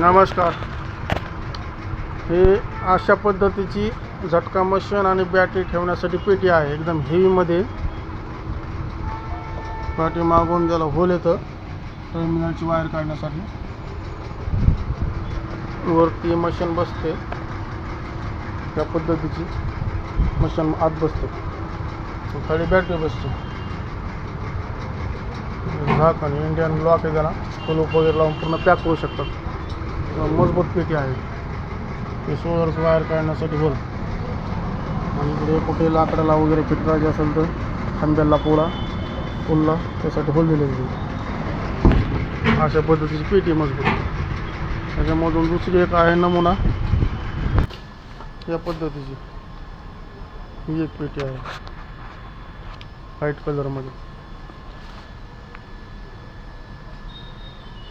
नमस्कार. हे अशा पद्धतीची झटका मशीन आणि बॅटरी ठेवण्यासाठी पेटी आहे. एकदम हेवीमध्ये पाठी मागून ज्याला होल येतं टर्मिनलची वायर काढण्यासाठी. वरती मशीन बसते. त्या पद्धतीची मशीन आत बसते. खाली बॅटरी बसते. झाक आणि इंडियन लॉक आहे त्याला. कुलूप वगैरे लावून पूर्ण पॅक करू शकतात. मजबूत पेटी आहे. हे सोलर वायर काढण्यासाठी होल. आणि इकडे कुठे लाकडाला वगैरे फिट करायचे असेल तर खांद्याला पुलला त्यासाठी होल दिलेली. अशा पद्धतीची पेटी मजबूत. त्याच्यामधून दुसरी एक आहे नमुना या पद्धतीची. ही एक पेटी आहे व्हाईट कलरमध्ये.